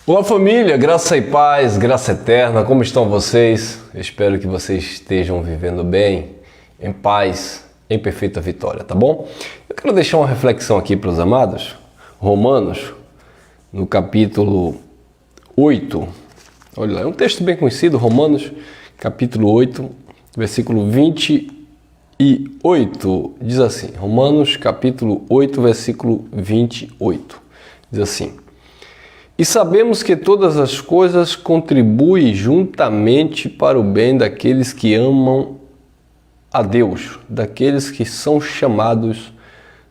Olá família, graça e paz, graça eterna, como estão vocês? Eu espero que vocês estejam vivendo bem, em paz, em perfeita vitória, tá bom? Eu quero deixar uma reflexão aqui para os amados, Romanos, no capítulo 8, olha lá, é um texto bem conhecido, Romanos, capítulo 8, versículo 28, diz assim, Romanos, capítulo 8, versículo 28, diz assim: E sabemos que todas as coisas contribuem juntamente para o bem daqueles que amam a Deus, daqueles que são chamados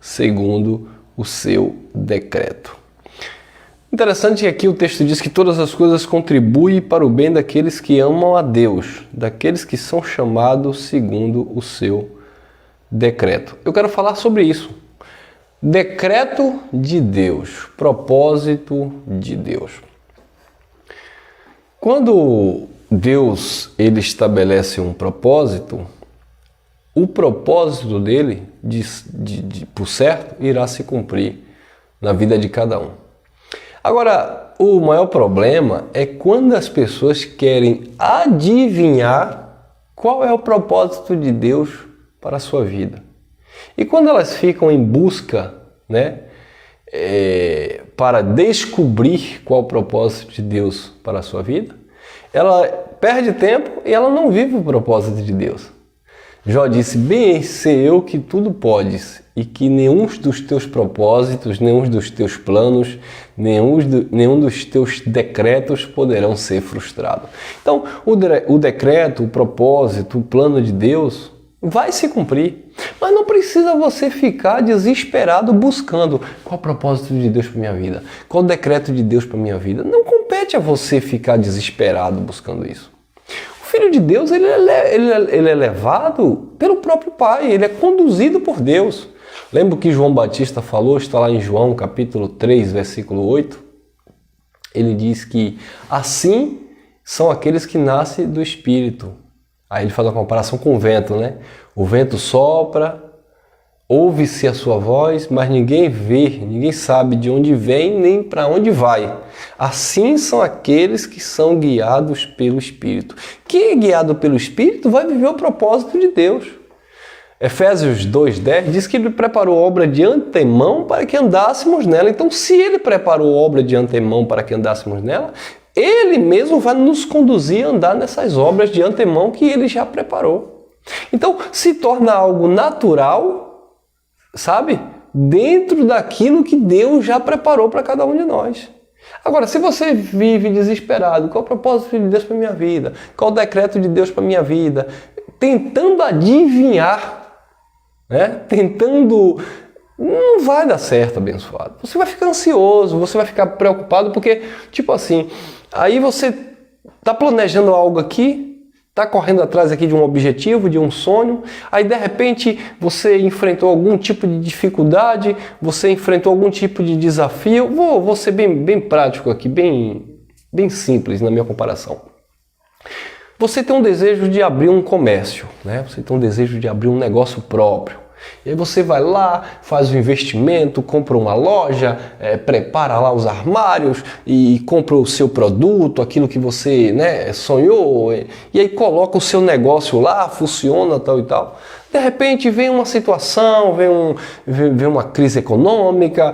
segundo o seu decreto. Interessante que aqui o texto diz que todas as coisas contribuem para o bem daqueles que amam a Deus, daqueles que são chamados segundo o seu decreto. Eu quero falar sobre isso. Decreto de Deus, propósito de Deus. Quando Deus ele estabelece um propósito, o propósito dele, por certo, irá se cumprir na vida de cada um. Agora, o maior problema é quando as pessoas querem adivinhar qual é o propósito de Deus para a sua vida. E quando elas ficam em busca, para descobrir qual o propósito de Deus para a sua vida, ela perde tempo e ela não vive o propósito de Deus. Jó disse: bem sei eu que tudo podes e que nenhum dos teus propósitos, nenhum dos teus planos, nenhum dos teus decretos poderão ser frustrados. Então, o decreto, o propósito, o plano de Deus vai se cumprir, mas não precisa você ficar desesperado buscando qual o propósito de Deus para minha vida, qual o decreto de Deus para minha vida. Não compete a você ficar desesperado buscando isso. O Filho de Deus ele é levado pelo próprio Pai, ele é conduzido por Deus. Lembra o que João Batista falou, está lá em João capítulo 3, versículo 8? Ele diz que assim são aqueles que nascem do Espírito. Aí ele faz uma comparação com o vento, O vento sopra, ouve-se a sua voz, mas ninguém vê, ninguém sabe de onde vem nem para onde vai. Assim são aqueles que são guiados pelo Espírito. Quem é guiado pelo Espírito vai viver o propósito de Deus. Efésios 2:10 diz que ele preparou obra de antemão para que andássemos nela. Então, se ele preparou obra de antemão para que andássemos nela, ele mesmo vai nos conduzir a andar nessas obras de antemão que ele já preparou. Então, se torna algo natural, dentro daquilo que Deus já preparou para cada um de nós. Agora, se você vive desesperado, qual é o propósito de Deus para a minha vida? Qual o decreto de Deus para a minha vida? Tentando adivinhar, não vai dar certo, abençoado. Você vai ficar ansioso, você vai ficar preocupado, porque, aí você está planejando algo aqui, está correndo atrás aqui de um objetivo, de um sonho, aí de repente você enfrentou algum tipo de dificuldade, você enfrentou algum tipo de desafio. Vou ser bem prático aqui, bem simples na minha comparação. Você tem um desejo de abrir um comércio, Você tem um desejo de abrir um negócio próprio. E aí você vai lá, faz um investimento, compra uma loja, prepara lá os armários e compra o seu produto, aquilo que você sonhou, e aí coloca o seu negócio lá, funciona, tal e tal. De repente vem uma situação, vem uma crise econômica,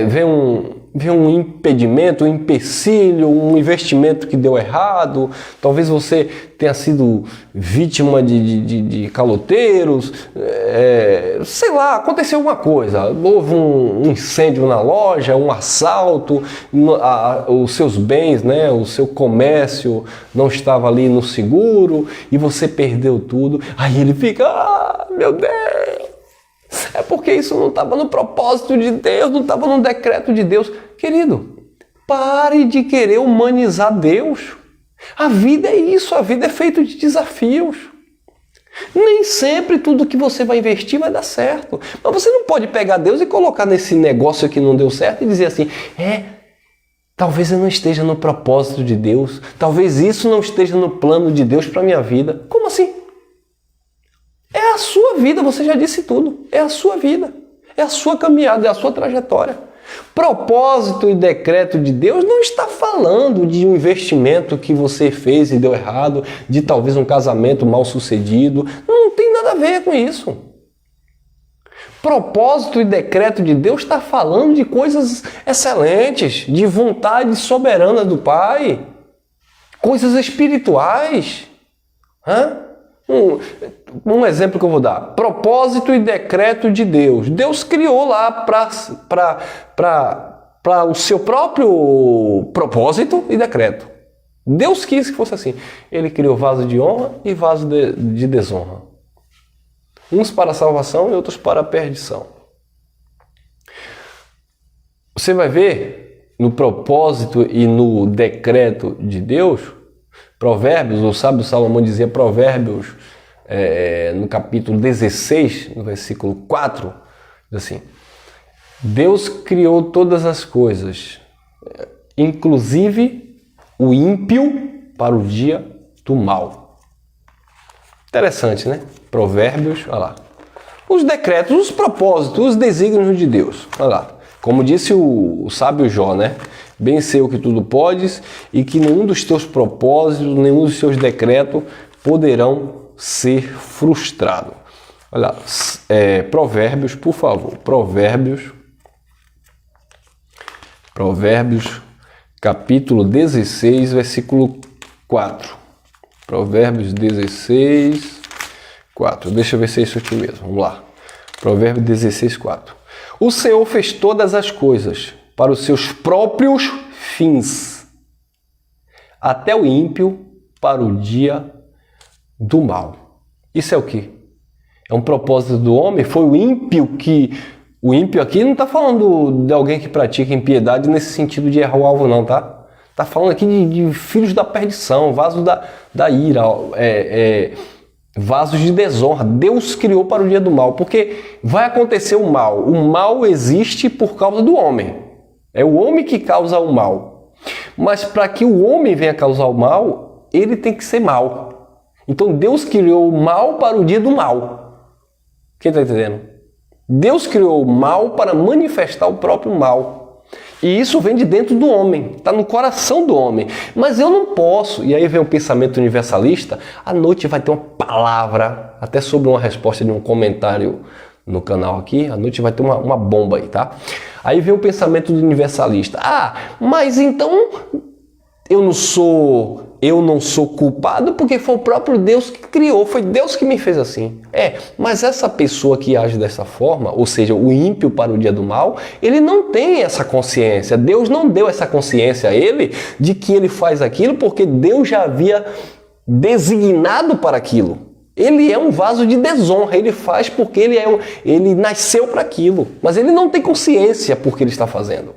vem um impedimento, um empecilho, um investimento que deu errado. Talvez você tenha sido vítima de caloteiros, aconteceu alguma coisa. Houve um incêndio na loja, um assalto, os seus bens, o seu comércio não estava ali no seguro e você perdeu tudo. Aí ele fica, meu Deus! É porque isso não estava no propósito de Deus, não estava no decreto de Deus. Querido, pare de querer humanizar Deus. A vida é isso, a vida é feita de desafios. Nem sempre tudo que você vai investir vai dar certo. Mas você não pode pegar Deus e colocar nesse negócio que não deu certo e dizer assim, talvez eu não esteja no propósito de Deus, talvez isso não esteja no plano de Deus para a minha vida. Como assim? a sua vida, você já disse tudo. É a sua vida, é a sua caminhada, é a sua trajetória. Propósito e decreto de Deus não está falando de um investimento que você fez e deu errado, de talvez um casamento mal sucedido. Não tem nada a ver com isso. Propósito e decreto de Deus está falando de coisas excelentes, de vontade soberana do Pai, coisas espirituais. Um exemplo que eu vou dar. Propósito e decreto de Deus. Deus criou lá para o seu próprio propósito e decreto. Deus quis que fosse assim. Ele criou vaso de honra e vaso de desonra. Uns para a salvação e outros para a perdição. Você vai ver no propósito e no decreto de Deus, Provérbios, o sábio Salomão dizia, Provérbios, no capítulo 16, no versículo 4, diz assim: Deus criou todas as coisas, inclusive o ímpio para o dia do mal. Interessante, né? Provérbios, olha lá. Os decretos, os propósitos, os desígnios de Deus. Olha lá. Como disse o sábio Jó, né? Bem sei o que tudo podes e que nenhum dos teus propósitos, nenhum dos teus decretos poderão ser frustrados. Olha lá. Provérbios, por favor. Provérbios, capítulo 16, versículo 4. Provérbios 16, 4. Deixa eu ver se é isso aqui mesmo. Vamos lá. Provérbios 16, 4. O Senhor fez todas as coisas para os seus próprios fins, até o ímpio para o dia do mal. Isso é o quê? É um propósito do homem? Foi o ímpio que... O ímpio aqui não está falando de alguém que pratica impiedade nesse sentido de errar o alvo, não, tá? Está falando aqui de filhos da perdição, vasos da ira, vasos de desonra. Deus criou para o dia do mal, porque vai acontecer o mal. O mal existe por causa do homem. É o homem que causa o mal. Mas para que o homem venha causar o mal, ele tem que ser mal. Então Deus criou o mal para o dia do mal. Quem está entendendo? Deus criou o mal para manifestar o próprio mal. E isso vem de dentro do homem, está no coração do homem. Mas eu não posso. E aí vem o pensamento universalista. À noite vai ter uma palavra, até sobre uma resposta de um comentário no canal aqui. À noite vai ter uma bomba aí, tá? Aí vem o pensamento do universalista. Mas então eu não sou culpado porque foi o próprio Deus que criou, foi Deus que me fez assim. Mas essa pessoa que age dessa forma, ou seja, o ímpio para o dia do mal, ele não tem essa consciência. Deus não deu essa consciência a ele de que ele faz aquilo porque Deus já havia designado para aquilo. Ele é um vaso de desonra, ele faz porque ele nasceu para aquilo, mas ele não tem consciência porque ele está fazendo.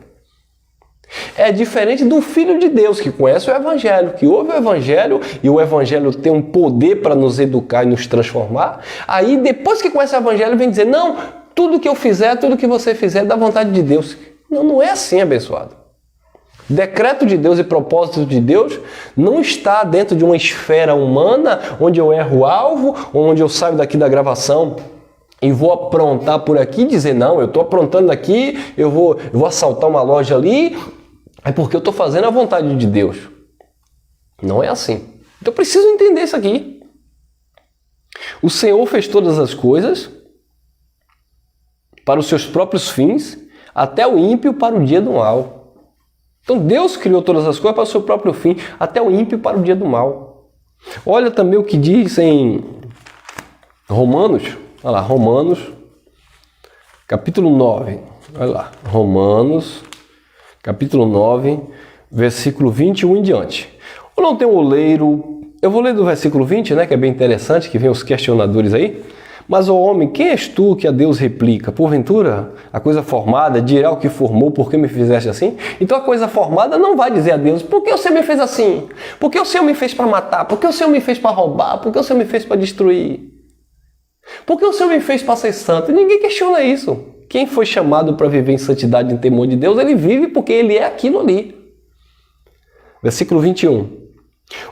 É diferente do Filho de Deus, que conhece o Evangelho, que ouve o Evangelho, e o Evangelho tem um poder para nos educar e nos transformar. Aí, depois que conhece o Evangelho, vem dizer, não, tudo que eu fizer, tudo que você fizer é da vontade de Deus. Não é assim, abençoado. Decreto de Deus e propósito de Deus não está dentro de uma esfera humana, onde eu erro o alvo, onde eu saio daqui da gravação e vou aprontar por aqui e dizer, não, eu estou aprontando aqui, eu vou assaltar uma loja ali, é porque eu estou fazendo a vontade de Deus. Não é assim. Então eu preciso entender isso aqui. O Senhor fez todas as coisas para os seus próprios fins, até o ímpio para o dia do mal. Então Deus criou todas as coisas para o seu próprio fim, até o ímpio para o dia do mal. Olha também o que diz em Romanos. Olha lá, Romanos, capítulo 9. Olha lá, Romanos, capítulo 9, versículo 21 em diante. Ou não tem um oleiro... Eu vou ler do versículo 20, né, que é bem interessante, que vem os questionadores aí. Mas, ó homem, quem és tu que a Deus replica? Porventura, a coisa formada dirá o que formou, por que me fizeste assim? Então a coisa formada não vai dizer a Deus, por que o Senhor me fez assim? Por que o Senhor me fez para matar? Por que o Senhor me fez para roubar? Por que o Senhor me fez para destruir? Por que o Senhor me fez para ser santo? Ninguém questiona isso. Quem foi chamado para viver em santidade e em temor de Deus, ele vive porque ele é aquilo ali. Versículo 21.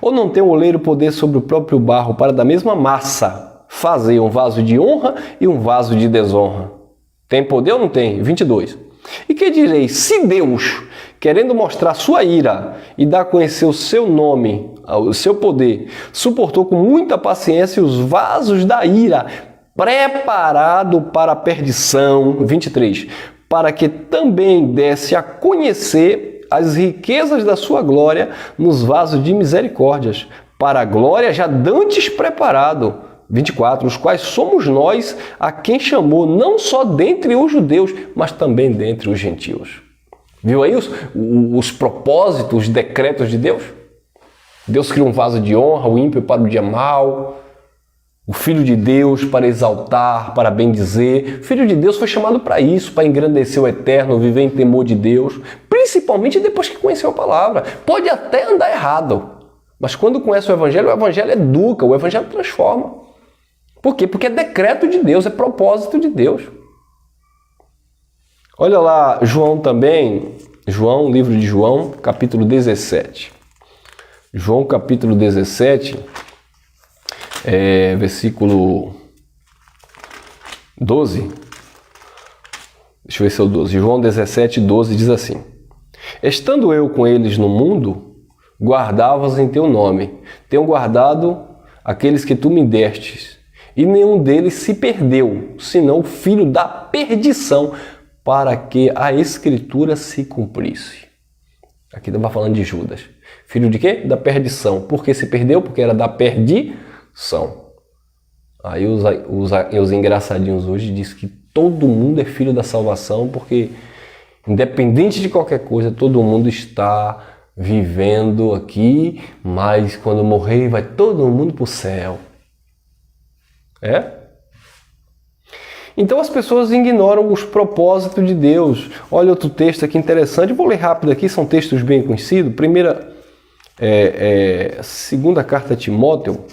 Ou não tem o oleiro poder sobre o próprio barro para da mesma massa fazer um vaso de honra e um vaso de desonra? Tem poder ou não tem? 22. E que direi? Se Deus, querendo mostrar sua ira e dar a conhecer o seu nome, o seu poder, suportou com muita paciência os vasos da ira, preparado para a perdição, 23, para que também desse a conhecer as riquezas da sua glória nos vasos de misericórdias, para a glória já dantes preparado, 24, os quais somos nós a quem chamou não só dentre os judeus, mas também dentre os gentios. Viu aí os propósitos, os decretos de Deus? Deus cria um vaso de honra, o ímpio para o dia mau, o Filho de Deus para exaltar, para bendizer. O Filho de Deus foi chamado para isso, para engrandecer o eterno, viver em temor de Deus, principalmente depois que conheceu a palavra. Pode até andar errado, mas quando conhece o Evangelho educa, o Evangelho transforma. Por quê? Porque é decreto de Deus, é propósito de Deus. Olha lá, João também, livro de João, capítulo 17. João, capítulo 17, versículo 12. Deixa eu ver se é o 12. João 17, 12 diz assim: Estando eu com eles no mundo, guardava-os em teu nome. Tenho guardado aqueles que tu me destes, e nenhum deles se perdeu, senão o filho da perdição, para que a Escritura se cumprisse. Aqui estava falando de Judas. Filho de quê? Da perdição. Por que se perdeu? Porque era da perdição. Aí os engraçadinhos hoje dizem que todo mundo é filho da salvação, porque independente de qualquer coisa, todo mundo está vivendo aqui, mas quando morrer vai todo mundo para o céu. É? Então as pessoas ignoram os propósitos de Deus. Olha outro texto aqui interessante, eu vou ler rápido aqui, são textos bem conhecidos. Segunda carta a Timóteo,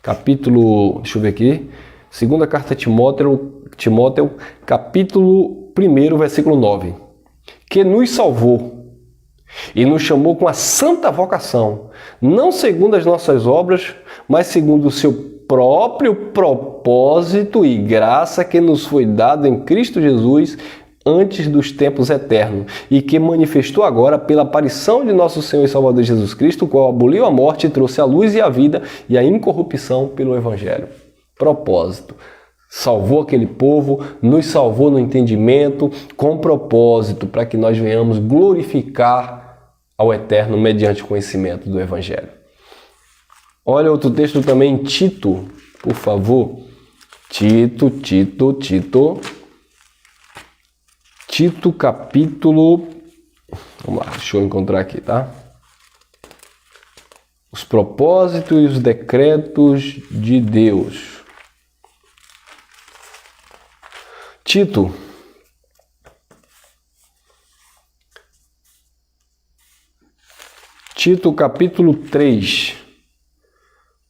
capítulo, deixa eu ver aqui, segunda carta a Timóteo, capítulo 1, versículo 9, que nos salvou e nos chamou com a santa vocação, não segundo as nossas obras, mas segundo o seu próprio propósito e graça que nos foi dado em Cristo Jesus antes dos tempos eternos e que manifestou agora pela aparição de nosso Senhor e Salvador Jesus Cristo, o qual aboliu a morte e trouxe a luz e a vida e a incorrupção pelo Evangelho. Propósito. Salvou aquele povo, nos salvou no entendimento, com propósito, para que nós venhamos glorificar ao Eterno mediante o conhecimento do Evangelho. Olha outro texto também, Tito, por favor. Tito, capítulo... Vamos lá, deixa eu encontrar aqui, tá? Os propósitos e os decretos de Deus. Tito, capítulo 3,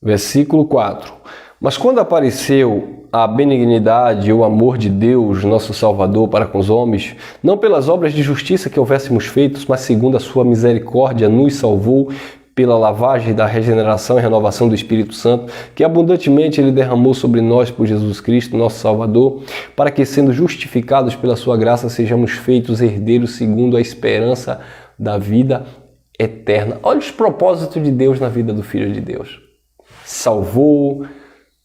versículo 4. Mas quando apareceu a benignidade e o amor de Deus, nosso Salvador, para com os homens, não pelas obras de justiça que houvéssemos feitos, mas segundo a sua misericórdia, nos salvou pela lavagem da regeneração e renovação do Espírito Santo, que abundantemente Ele derramou sobre nós por Jesus Cristo, nosso Salvador, para que, sendo justificados pela sua graça, sejamos feitos herdeiros segundo a esperança da vida eterna. Olha os propósitos de Deus na vida do Filho de Deus. Salvou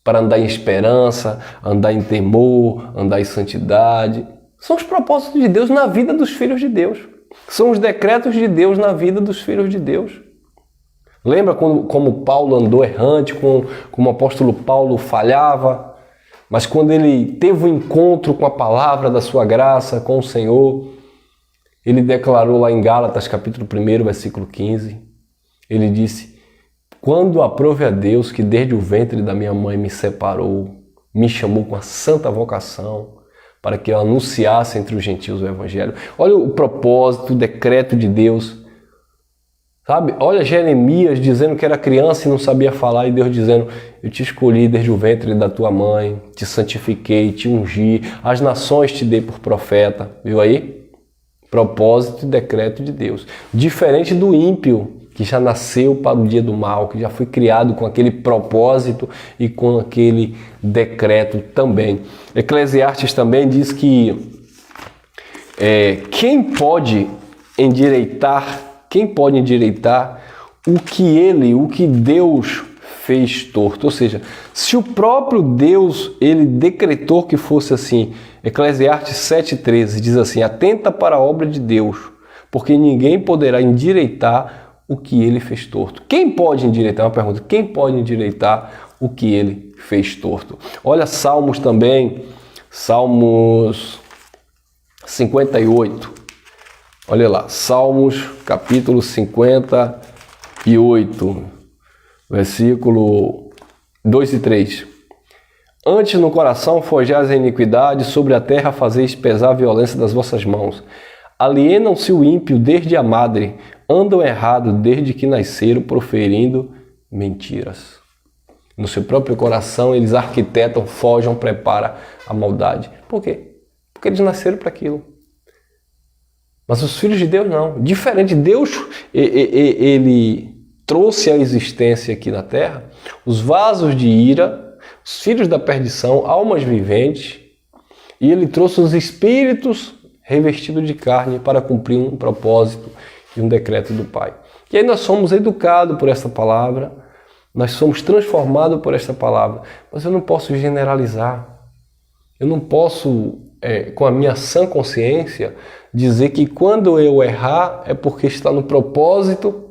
para andar em esperança, andar em temor, andar em santidade. São os propósitos de Deus na vida dos filhos de Deus. São os decretos de Deus na vida dos filhos de Deus. Lembra como Paulo andou errante, como o apóstolo Paulo falhava, mas quando ele teve o encontro com a palavra da sua graça, com o Senhor, ele declarou lá em Gálatas, capítulo 1, versículo 15, ele disse: quando aprove a Deus que desde o ventre da minha mãe me separou, me chamou com a santa vocação, para que eu anunciasse entre os gentios o Evangelho. Olha o propósito, o decreto de Deus. Sabe? Olha Jeremias dizendo que era criança e não sabia falar, e Deus dizendo: eu te escolhi desde o ventre da tua mãe, te santifiquei, te ungi, as nações te dei por profeta. Viu aí? Propósito e decreto de Deus. Diferente do ímpio, que já nasceu para o dia do mal, que já foi criado com aquele propósito e com aquele decreto também. Eclesiastes também diz que Quem pode endireitar o que Deus fez torto? Ou seja, se o próprio Deus, ele decretou que fosse assim, Eclesiastes 7,13 diz assim: atenta para a obra de Deus, porque ninguém poderá endireitar o que ele fez torto. Quem pode endireitar? Uma pergunta: quem pode endireitar o que ele fez torto? Olha Salmos também, Salmos 58. Olha lá, Salmos capítulo 58, versículo 2 e 3. Antes no coração forjais a iniquidade, sobre a terra fazeis pesar a violência das vossas mãos. Alienam-se o ímpio desde a madre, andam errado desde que nasceram, proferindo mentiras. No seu próprio coração eles arquitetam, forjam, preparam a maldade. Por quê? Porque eles nasceram para aquilo. Mas os filhos de Deus não. Diferente, Deus, ele trouxe à existência aqui na terra os vasos de ira, os filhos da perdição, almas viventes, e ele trouxe os espíritos revestidos de carne para cumprir um propósito e um decreto do Pai. E aí nós somos educados por essa palavra, nós somos transformados por essa palavra, mas eu não posso generalizar. Eu não posso, com a minha sã consciência, dizer que quando eu errar é porque está no propósito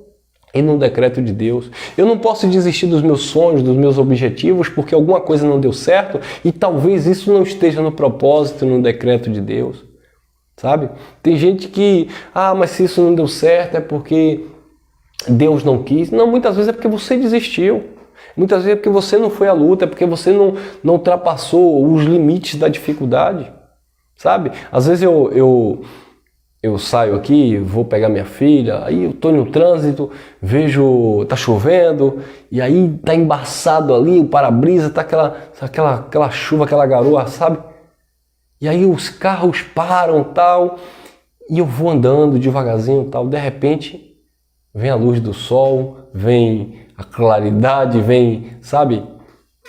e no decreto de Deus. Eu não posso desistir dos meus sonhos, dos meus objetivos, porque alguma coisa não deu certo e talvez isso não esteja no propósito e no decreto de Deus. Sabe? Tem gente que, mas se isso não deu certo é porque Deus não quis. Não, muitas vezes é porque você desistiu. Muitas vezes é porque você não foi à luta, é porque você não ultrapassou os limites da dificuldade. Sabe? Às vezes eu saio aqui, vou pegar minha filha, aí eu estou no trânsito, vejo, tá chovendo, e aí tá embaçado ali, o para-brisa, tá aquela chuva, aquela garoa, sabe? E aí os carros param, tal, e eu vou andando devagarzinho, tal, de repente vem a luz do sol, vem a claridade, vem, sabe?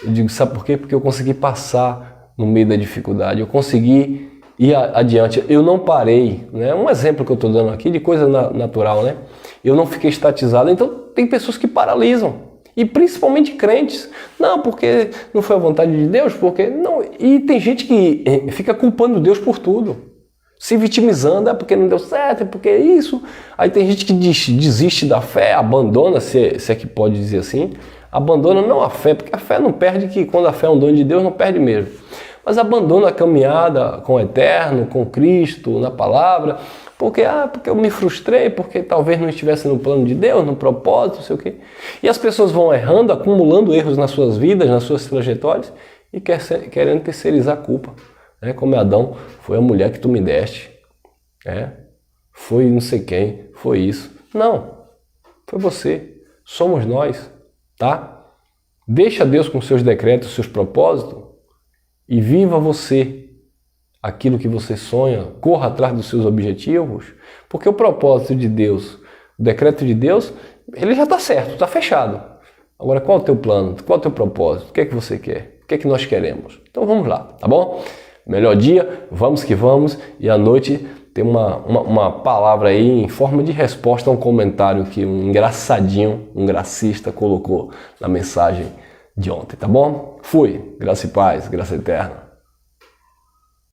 Eu digo, sabe por quê? Porque eu consegui passar no meio da dificuldade, eu consegui ir adiante, eu não parei, né? Um exemplo que eu estou dando aqui de coisa natural, né? Eu não fiquei estatizado. Então tem pessoas que paralisam, e principalmente crentes. Não, porque não foi a vontade de Deus, porque não. E tem gente que fica culpando Deus por tudo, se vitimizando, porque não deu certo, é porque isso. Aí tem gente que desiste da fé, abandona, se é que pode dizer assim, abandona não a fé, porque a fé não perde, que quando a fé é um dom de Deus, não perde mesmo. Mas abandona a caminhada com o Eterno, com Cristo, na palavra, porque eu me frustrei, porque talvez não estivesse no plano de Deus, no propósito, não sei o quê. E as pessoas vão errando, acumulando erros nas suas vidas, nas suas trajetórias, e querendo terceirizar a culpa. Né? Como Adão, foi a mulher que tu me deste, foi não sei quem, foi isso. Não, foi você, somos nós, tá? Deixa Deus com seus decretos, seus propósitos, e viva você aquilo que você sonha, corra atrás dos seus objetivos, porque o propósito de Deus, o decreto de Deus, ele já está certo, está fechado. Agora, qual é o teu plano? Qual é o teu propósito? O que é que você quer? O que é que nós queremos? Então vamos lá, tá bom? Melhor dia, vamos que vamos, e à noite tem uma palavra aí em forma de resposta a um comentário que um engraçadinho, um gracista colocou na mensagem de ontem, tá bom? Fui, graça e paz, graça eterna.